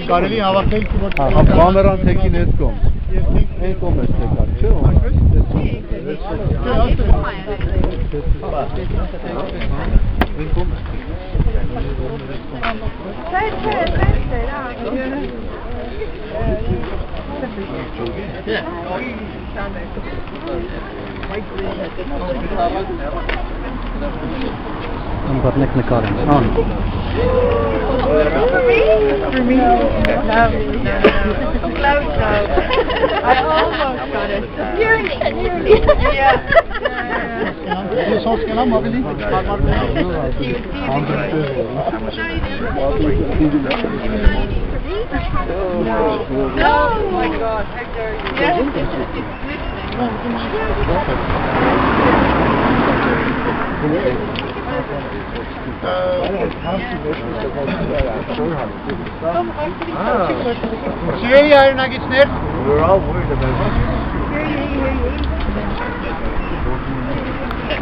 Կարելի հավաքել Կամերան թեկին էս կոմ։ Այն կոմ է թեկար, չէ՞։ Got նկարեն։ For me? No. Close now. I almost got it. Nearly. Yeah. Ես հոսքելամ ավելի No. Oh my God. Yes. Սիրելի հայրենակիցներ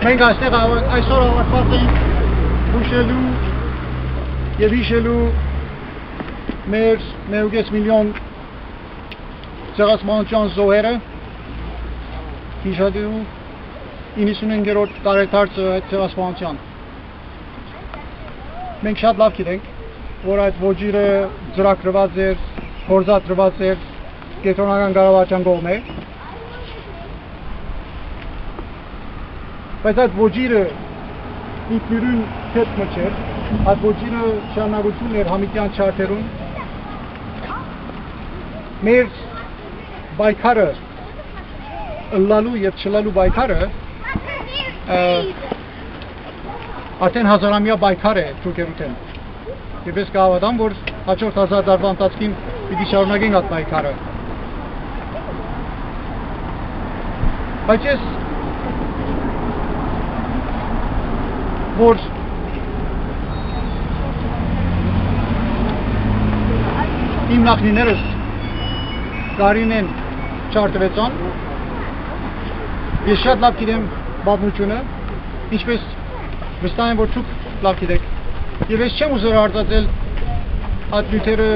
մենք այստեղ այսօր ավարտված ենք հուշելու և հիշելու մեր 1.5 միլիոն ցեղասպանության զոհերը հիշելու 95-րդ տարեդարձը այդ ցեղասպանության մենք շատ լավ գիտենք, որ այդ ոճիրը ծրագրված էր, գործադրված էր կենտրոնական կառավարության կողմից, բայց այդ ոճիրը ինքնուրույն քեթը չէր, այդ ոճիրը շարունակություն էր համիտյան չարթերուն, մեր բայկարը ըլլալու և չլալու բայկարը արդեն հազարամյա բայկար է թուրքերութեն և ես կհավատամ, որ հաջորդ 1000 տարվա ընթացքին պիտի շարունակենք այդ բայկարը բայց ես որ իմ նախնիներս գարին են չարտվեցան ես շատ լավ գիտեմ պատմությունը ինչպես վստահ եմ, որ դուք լավ գիտեք և ես չեմ ուզեր արտածել այդ նյութերը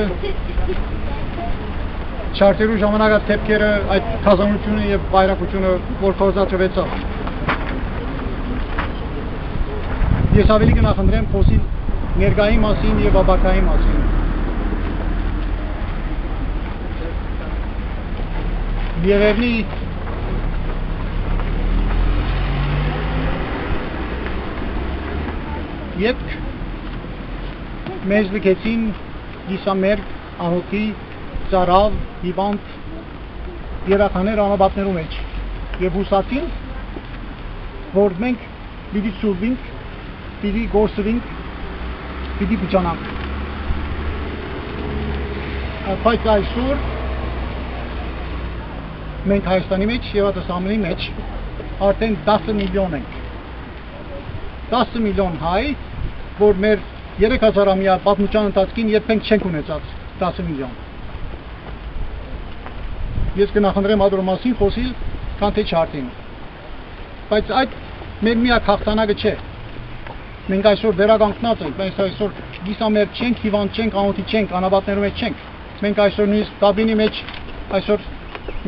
չարտերու ժամանակ այդ թեպքերը այդ թազանությունը և բայրակությունը որ գործադրվեցավ ես ավելի կնախնդրեմ խոսիլ ներկայի մասին և ապագայի մասին Երևնի Ետք մեզ լքեցին գիսամերկ, ահոքի, ծարավ, հիվանդ երախաներ անաբատներու մեջ և հուսացին, որ մենք պիտի սուրվինք, պիտի գործվինք, պիտի բջանանք բայց այսօր մենք Հայաստանի մեջ և ատասամնի մեջ արդեն 10 միլիոն ենք 10 միլիոն հայ որ մեր 3000-ամյա պատմության ընթացքին երբեք չենք ունեցած 10 միլիոն ես կնախնդրեմ այդ մասին խոսիլ քան թե չարտին բայց այդ մեր միակ հաղթանակը չէ մենք այսօր վերականգնած ենք մենք այսօր գիսամերկ չենք, հիվանդ չենք, անօթի չենք, անաբատներու մեջ չենք մենք այսօր նույնիսկ Դաբլինի մեջ այսօր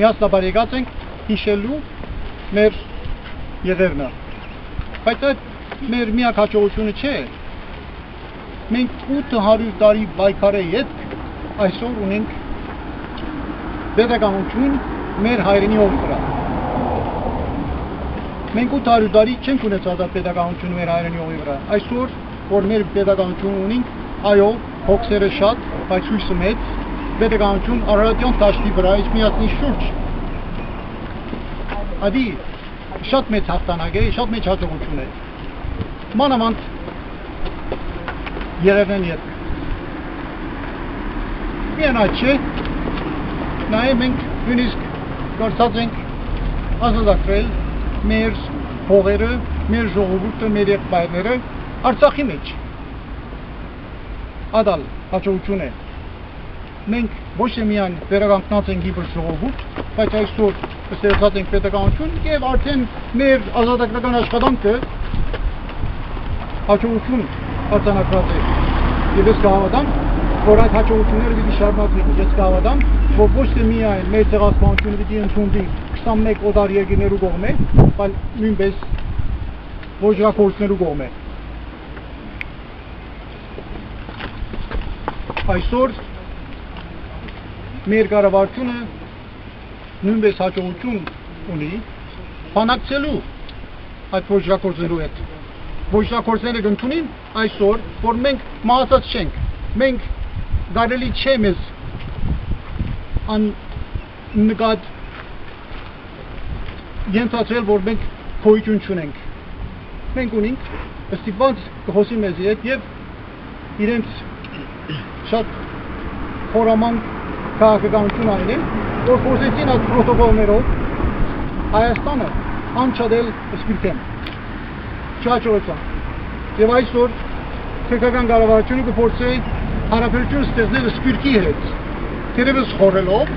միասնաբար եկած ենք հիշելու մեր եղերնը բայց այդ մեր միակ հաջողությունը չէ մենք 800 տարի բայկարի հետ այսօր ունենք պետականություն մեր հայրենի օգտրա մենք 800 տարի չենք ունեցած այդ պետականությունը մեր հայրենի օգտրա այսօր որ մեր պետականություն ունենք այո հոգսերը շատ բայց հույսը մեծ պետականություն Արարատյան դաշտի վրա իսկ միացնի շուրջ ադի շատ մեծ հաղթանակ է շատ մեծ հաջողություն է մանավանդ Երևնեն ետ միան այդ չէ նայ մենք նույնիսկ գործած ենք ազատագրել մեր հողերը, մեր ժողովուրդը, մեր եղբայրները Արցախի մեջ ադալ հաջողություն է մենք ոչ թե միայն վերականգնած ենք իբր ժողովուրդ բայց այսօր ստեղծած ենք պետականություն և արդեն մեր ազատագրական աշխատանքը հաջողություն արձանագրած է։ Եվ ես կհավատամ, որ այդ հաջողությունները պիտի շարունակվեն։ Ես կհավատամ, որ ոչ թե միայն մեր ցեղասպանությունը պիտի ընդունվի 21 օտար երկրներու կողմէ, այլ նույնպես ոչրակորցներու կողմէ։ Այսօր մեր կառավարությունը նույնպես հաջողություն ունի բանակցելու այդ ոչրակորցներու հետ։ Ոչրակորցները կընդունին այսօր, որ մենք մահացած չենք, մենք կարելի չէ մեզ նկատ ենթացրել, որ մենք գոյություն չունենք։ Մենք ունենք ստիպված կխոսի մեզի հետ եւ իրենց շատ խորամանկ քաղաքականություն այնեն, որ փորձեցին այդ պրոտոկոլներով Հայաստանը անչադել սպիրկեն։ Չհաջողեցան։ Եվ այսօր քրեական կառավարությունը կփորձի հարաբերություն ստեղծել սպիրկի հետ, թերևս խորելով,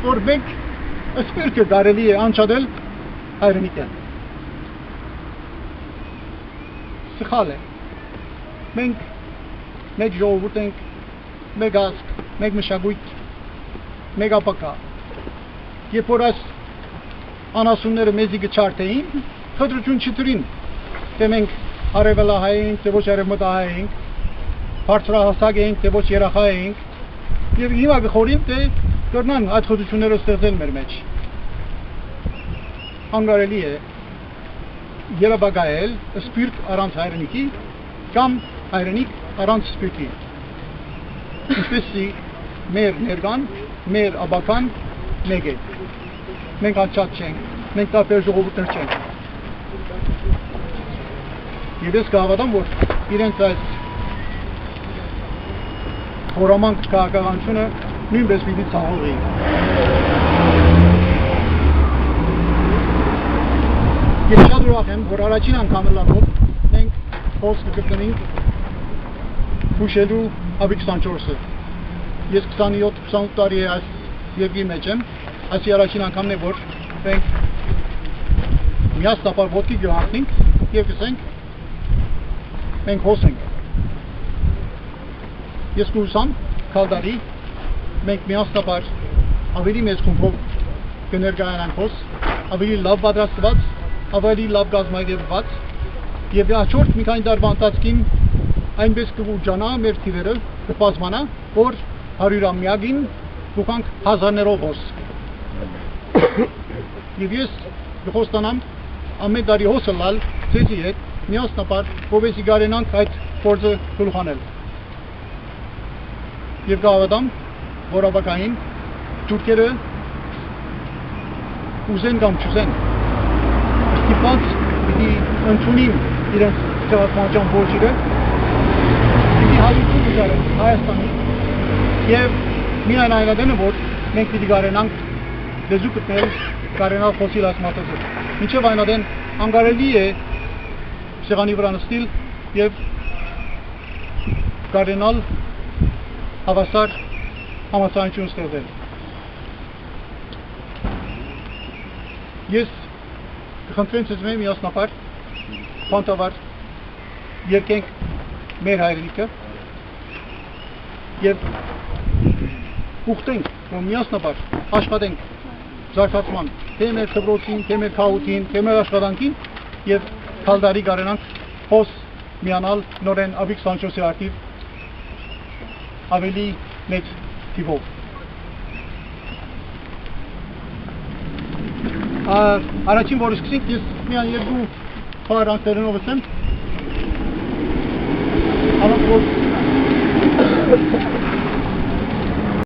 որ մենք սպիրկը կարելի է անչադել հայրենիքեն։ Սխալ է։ Մենք մեկ ժողովուրդ ենք, մեկ ազգ, մեկ մշակույթ, մեկ ապակա։ Երբ որ այս անասունները մեզի կչարթեին, խտրություն չտրին, թե մենք արևելահայ ենք, թե ոչ արևմտահայ ենք, բարձրահասակ ենք, թե ոչ երախա ենք, եւ հիմա կխորին, թե կրնան այդ խտրությունները ստեղծել մեր մեջ։ Անկարելի է երաբագայել սպիրտ առանց հայրենիքի կամ հայրենիք առանց սպիրտի։ Ինչպեսի մեր ներկան, մեր աբական մեկ է։ Մենք անչափ չենք, մենք տարբեր ժողովուրդներ չենք։ Եվ ես կհավատամ, որ իրենց այս խորամանկ քաղաքականությունը նույնպես պիտի ցավողի։ Ես շատ ուրախ եմ, որ առաջին անգամ մենք խոսք կգտնենք հուշելու Ավի 24-ը։ Ես 27-28 տարի է այս երկրի մեջ եմ, այսի առաջին անգամն է, որ մենք միասնապար ոտքի գրանցնենք և կսենք, մենք հոսենք։ Ես կուսամ, կալդարի, մենք միասնապար ավելի մեծ խումբով կներկայանանք հոս, ավելի լավ պատրաստված, ավելի լավ կազմակերպված եւ հաջորդ մի քանի տարվա ընթացքին այնպես կուրջանա մեր թիվերը կպազմանա, որ 100-ամյակին գուքանք հազարներով հոս։ Եվ ես կխոստանամ ամեն տարի հոսը լալ ձեզի հետ միասնապար, որպեսզի կարենանք այդ գործը գլխանել։ Եվ կհավատամ, որ ապակային թուրքերը ուզեն կամ չուզեն ստիպված պիտի ընդունին իրենց ցեղասպանության ոճիրը, պիտի հայություն ուզարեն Հայաստանի եւ միայն այնադենը, որ մենք պիտի կարենանք լեզու գտնել, կարենալ խոսիլ այս մատազը։ Մինչև այնադեն անկարելի է սեղանի վրա նստել եւ կարենալ հավասար համացանություն ստեղծել։ Ես կխնդրեմ ձեզ միասնապար, բանտավար երկենք մեր հայրենիքը եւ ուխտենք, որ միասնապար աշխատենք զարգացման, թե մեր դպրոցին, թե մեր քաղաքին, թե մեր աշխատանքին եւ քալդարի կարենանք հոս միանալ նորեն Ավի 24-ի արդիվ ավելի մեծ թիվով։ Առաջին որը սկսենք, ես միան երկու բառ անգլերենով ասեմ,